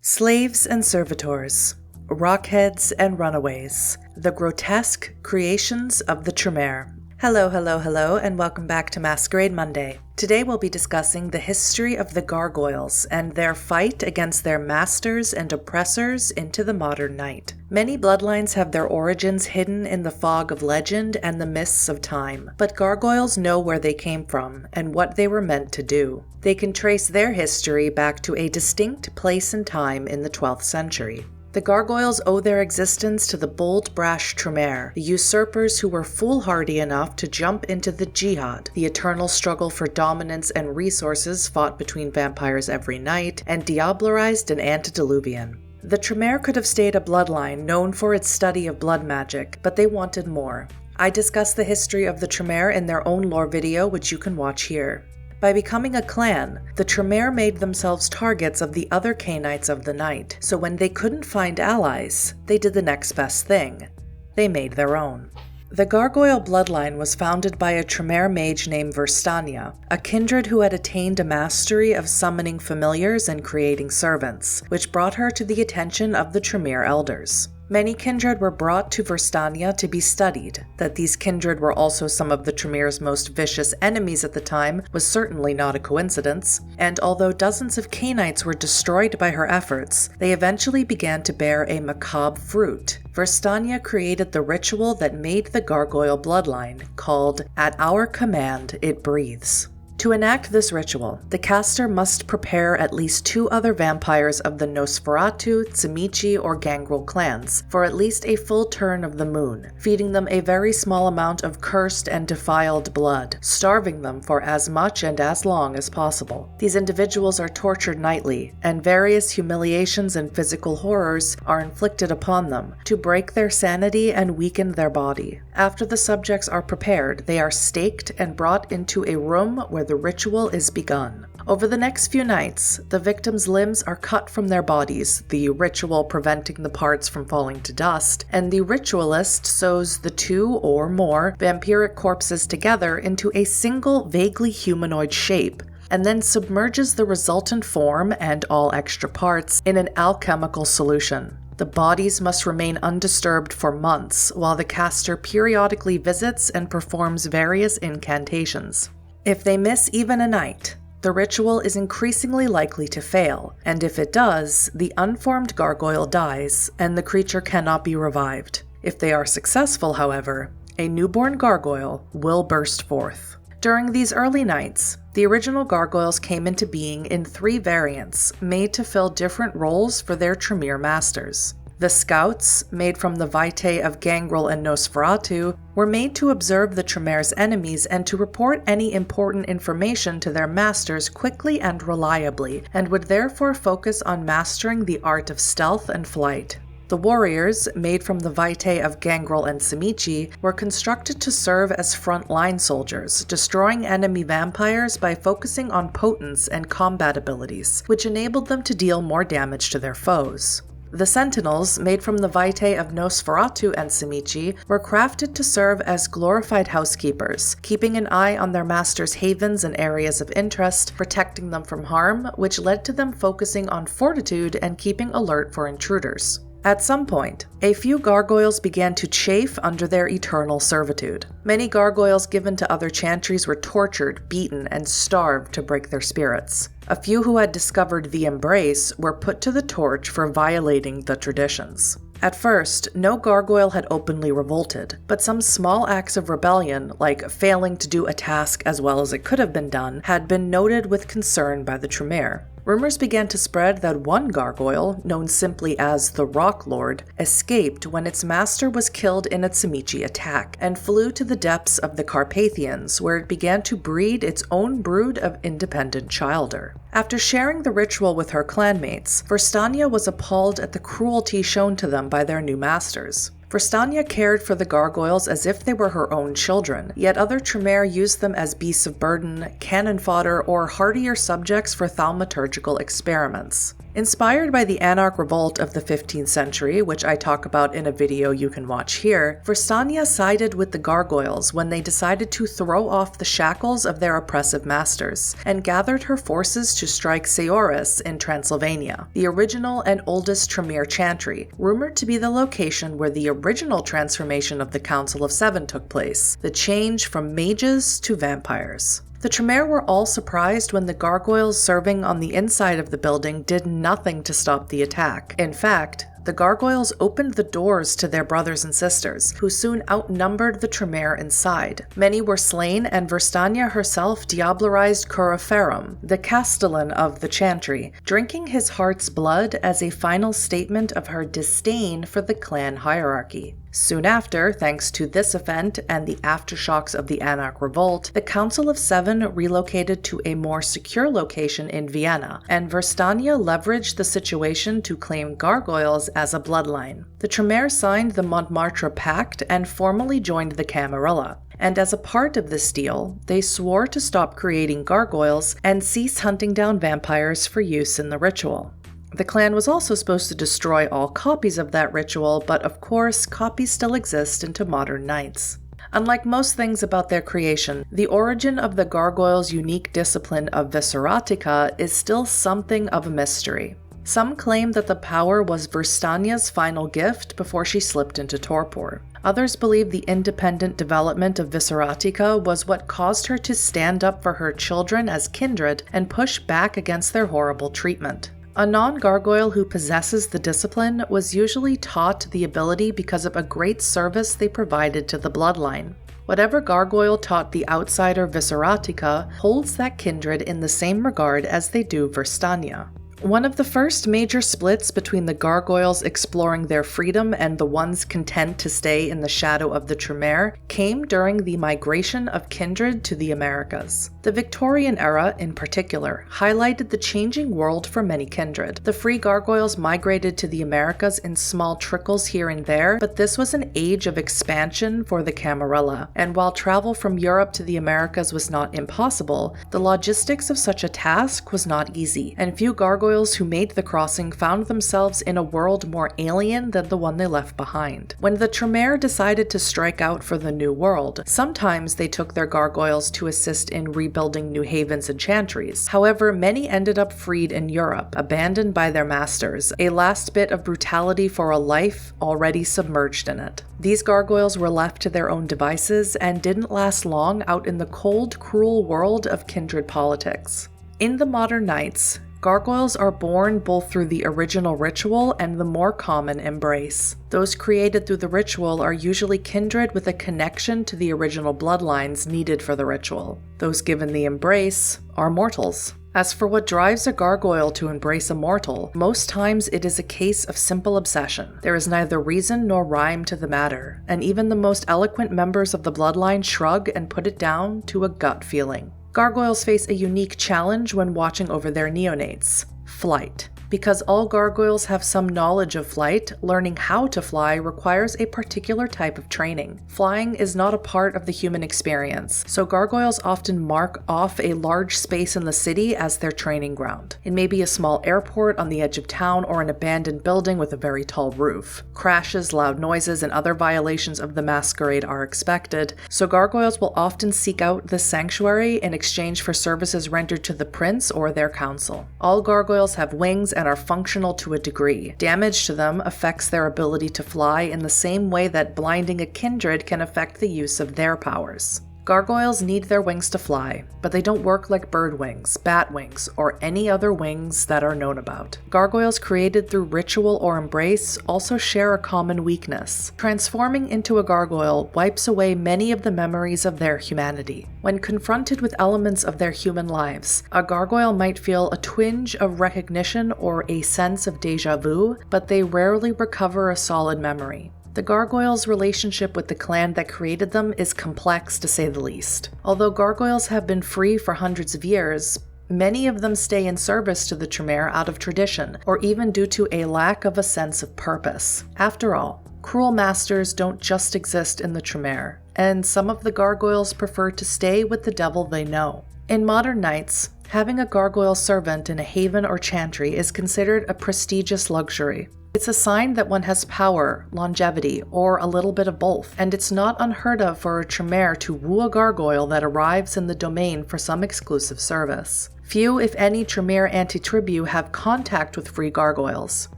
Slaves and servitors, rockheads and runaways, the grotesque creations of the Tremere. Hello, and welcome back to Masquerade Monday. Today we'll be discussing the history of the Gargoyles and their fight against their masters and oppressors into the modern night. Many bloodlines have their origins hidden in the fog of legend and the mists of time, but Gargoyles know where they came from and what they were meant to do. They can trace their history back to a distinct place and time in the 12th century. The Gargoyles owe their existence to the bold, brash Tremere, the usurpers who were foolhardy enough to jump into the jihad, the eternal struggle for dominance and resources fought between vampires every night, and diablerized an antediluvian. The Tremere could have stayed a bloodline known for its study of blood magic, but they wanted more. I discuss the history of the Tremere in their own lore video, which you can watch here. By becoming a clan, the Tremere made themselves targets of the other Cainites of the night, so when they couldn't find allies, they did the next best thing. They made their own. The Gargoyle bloodline was founded by a Tremere mage named Verstania, a kindred who had attained a mastery of summoning familiars and creating servants, which brought her to the attention of the Tremere elders. Many kindred were brought to Verstania to be studied. That these kindred were also some of the Tremere's most vicious enemies at the time was certainly not a coincidence, and although dozens of Cainites were destroyed by her efforts, they eventually began to bear a macabre fruit. Verstania created the ritual that made the Gargoyle bloodline, called At Our Command It Breathes. To enact this ritual, the caster must prepare at least 2 other vampires of the Nosferatu, Tsimichi, or Gangrel clans for at least a full turn of the moon, feeding them a very small amount of cursed and defiled blood, starving them for as much and as long as possible. These individuals are tortured nightly, and various humiliations and physical horrors are inflicted upon them to break their sanity and weaken their body. After the subjects are prepared, they are staked and brought into a room where the ritual is begun. Over the next few nights, the victims' limbs are cut from their bodies, the ritual preventing the parts from falling to dust, and the ritualist sews the 2 or more vampiric corpses together into a single, vaguely humanoid shape, and then submerges the resultant form and all extra parts in an alchemical solution. The bodies must remain undisturbed for months, while the caster periodically visits and performs various incantations. If they miss even a night, the ritual is increasingly likely to fail, and if it does, the unformed gargoyle dies, and the creature cannot be revived. If they are successful, however, a newborn gargoyle will burst forth. During these early nights, the original gargoyles came into being in 3 variants, made to fill different roles for their Tremere masters. The Scouts, made from the Vitae of Gangrel and Nosferatu, were made to observe the Tremere's enemies and to report any important information to their masters quickly and reliably, and would therefore focus on mastering the art of stealth and flight. The Warriors, made from the Vitae of Gangrel and Tsimichi, were constructed to serve as front-line soldiers, destroying enemy vampires by focusing on potence and combat abilities, which enabled them to deal more damage to their foes. The Sentinels, made from the Vitae of Nosferatu and Tsimichi, were crafted to serve as glorified housekeepers, keeping an eye on their masters' havens and areas of interest, protecting them from harm, which led to them focusing on fortitude and keeping alert for intruders. At some point, a few gargoyles began to chafe under their eternal servitude. Many gargoyles given to other chantries were tortured, beaten, and starved to break their spirits. A few who had discovered the embrace were put to the torch for violating the traditions. At first, no gargoyle had openly revolted, but some small acts of rebellion, like failing to do a task as well as it could have been done, had been noted with concern by the Tremere. Rumors began to spread that one gargoyle, known simply as the Rock Lord, escaped when its master was killed in a Tsimichi attack, and flew to the depths of the Carpathians, where it began to breed its own brood of independent childer. After sharing the ritual with her clanmates, Verstania was appalled at the cruelty shown to them by their new masters. Verstania cared for the gargoyles as if they were her own children, yet other Tremere used them as beasts of burden, cannon fodder, or hardier subjects for thaumaturgical experiments. Inspired by the Anarch Revolt of the 15th century, which I talk about in a video you can watch here, Vistania sided with the Gargoyles when they decided to throw off the shackles of their oppressive masters, and gathered her forces to strike Seoris in Transylvania, the original and oldest Tremere chantry, rumored to be the location where the original transformation of the Council of Seven took place, the change from mages to vampires. The Tremere were all surprised when the Gargoyles serving on the inside of the building did nothing to stop the attack. In fact, the Gargoyles opened the doors to their brothers and sisters, who soon outnumbered the Tremere inside. Many were slain, and Vistania herself diablerized Curaferum, the castellan of the chantry, drinking his heart's blood as a final statement of her disdain for the clan hierarchy. Soon after, thanks to this event and the aftershocks of the Anarch Revolt, the Council of Seven relocated to a more secure location in Vienna, and Vistania leveraged the situation to claim Gargoyles as a bloodline. The Tremere signed the Montmartre pact and formally joined the Camarilla. And as a part of this deal, they swore to stop creating gargoyles and cease hunting down vampires for use in the ritual. The clan was also supposed to destroy all copies of that ritual, but of course, copies still exist into modern nights. Unlike most things about their creation, the origin of the gargoyles' unique discipline of Visceratica is still something of a mystery. Some claim that the power was Vistania's final gift before she slipped into torpor. Others believe the independent development of Visceratica was what caused her to stand up for her children as kindred and push back against their horrible treatment. A non-gargoyle who possesses the discipline was usually taught the ability because of a great service they provided to the bloodline. Whatever gargoyle taught the outsider Visceratica holds that kindred in the same regard as they do Vistania. One of the first major splits between the gargoyles exploring their freedom and the ones content to stay in the shadow of the Tremere came during the migration of kindred to the Americas. The Victorian era, in particular, highlighted the changing world for many kindred. The free gargoyles migrated to the Americas in small trickles here and there, but this was an age of expansion for the Camarilla, and while travel from Europe to the Americas was not impossible, the logistics of such a task was not easy, and few gargoyles who made the crossing found themselves in a world more alien than the one they left behind. When the Tremere decided to strike out for the New World, sometimes they took their gargoyles to assist in rebuilding new havens and chantries. However, many ended up freed in Europe, abandoned by their masters, a last bit of brutality for a life already submerged in it. These gargoyles were left to their own devices and didn't last long out in the cold, cruel world of kindred politics. In the modern nights, gargoyles are born both through the original ritual and the more common embrace. Those created through the ritual are usually kindred with a connection to the original bloodlines needed for the ritual. Those given the embrace are mortals. As for what drives a gargoyle to embrace a mortal, most times it is a case of simple obsession. There is neither reason nor rhyme to the matter, and even the most eloquent members of the bloodline shrug and put it down to a gut feeling. Gargoyles face a unique challenge when watching over their neonates: flight. Because all gargoyles have some knowledge of flight, learning how to fly requires a particular type of training. Flying is not a part of the human experience, so gargoyles often mark off a large space in the city as their training ground. It may be a small airport on the edge of town or an abandoned building with a very tall roof. Crashes, loud noises, and other violations of the masquerade are expected, so gargoyles will often seek out this sanctuary in exchange for services rendered to the prince or their council. All gargoyles have wings and are functional to a degree. Damage to them affects their ability to fly in the same way that blinding a kindred can affect the use of their powers. Gargoyles need their wings to fly, but they don't work like bird wings, bat wings, or any other wings that are known about. Gargoyles created through ritual or embrace also share a common weakness. Transforming into a gargoyle wipes away many of the memories of their humanity. When confronted with elements of their human lives, a gargoyle might feel a twinge of recognition or a sense of déjà vu, but they rarely recover a solid memory. The gargoyles' relationship with the clan that created them is complex, to say the least. Although gargoyles have been free for hundreds of years, many of them stay in service to the Tremere out of tradition, or even due to a lack of a sense of purpose. After all, cruel masters don't just exist in the Tremere, and some of the gargoyles prefer to stay with the devil they know. In modern nights, having a gargoyle servant in a haven or chantry is considered a prestigious luxury. It's a sign that one has power, longevity, or a little bit of both, and it's not unheard of for a Tremere to woo a gargoyle that arrives in the domain for some exclusive service. Few, if any, Tremere anti-tribu have contact with free gargoyles.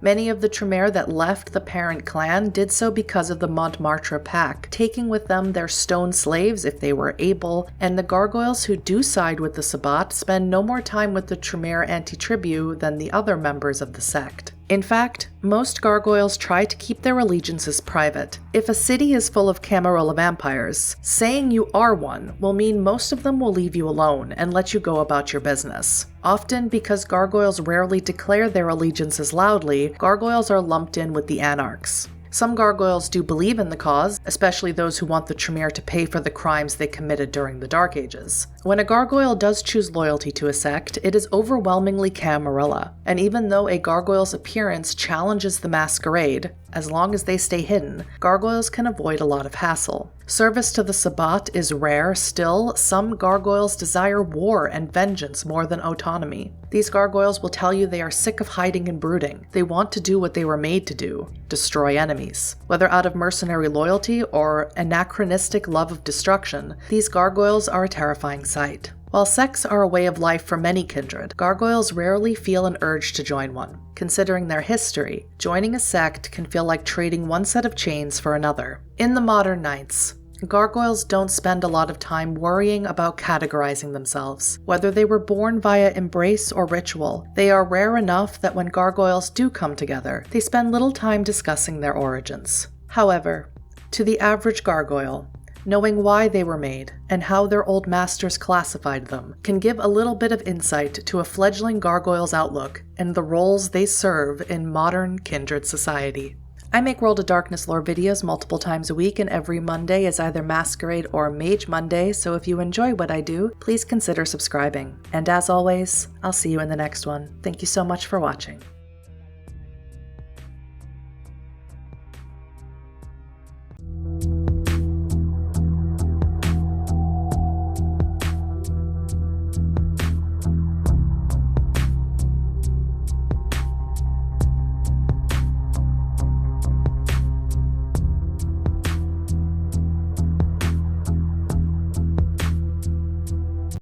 Many of the Tremere that left the parent clan did so because of the Montmartre pact, taking with them their stone slaves if they were able, and the gargoyles who do side with the Sabbat spend no more time with the Tremere anti-tribu than the other members of the sect. In fact, most gargoyles try to keep their allegiances private. If a city is full of Camarilla vampires, saying you are one will mean most of them will leave you alone and let you go about your business. Often, because gargoyles rarely declare their allegiances loudly, gargoyles are lumped in with the anarchs. Some gargoyles do believe in the cause, especially those who want the Tremere to pay for the crimes they committed during the Dark Ages. When a gargoyle does choose loyalty to a sect, it is overwhelmingly Camarilla, and even though a gargoyle's appearance challenges the masquerade, as long as they stay hidden, gargoyles can avoid a lot of hassle. Service to the Sabbat is rare, still, some gargoyles desire war and vengeance more than autonomy. These gargoyles will tell you they are sick of hiding and brooding. They want to do what they were made to do, destroy enemies. Whether out of mercenary loyalty or anachronistic love of destruction, these gargoyles are a terrifying sight. While sects are a way of life for many kindred, gargoyles rarely feel an urge to join one. Considering their history, joining a sect can feel like trading one set of chains for another. In the modern nights, gargoyles don't spend a lot of time worrying about categorizing themselves. Whether they were born via embrace or ritual, they are rare enough that when gargoyles do come together, they spend little time discussing their origins. However, to the average gargoyle, knowing why they were made and how their old masters classified them can give a little bit of insight to a fledgling gargoyle's outlook and the roles they serve in modern kindred society. I make World of Darkness lore videos multiple times a week, and every Monday is either Masquerade or Mage Monday, so if you enjoy what I do, please consider subscribing. And as always, I'll see you in the next one. Thank you so much for watching.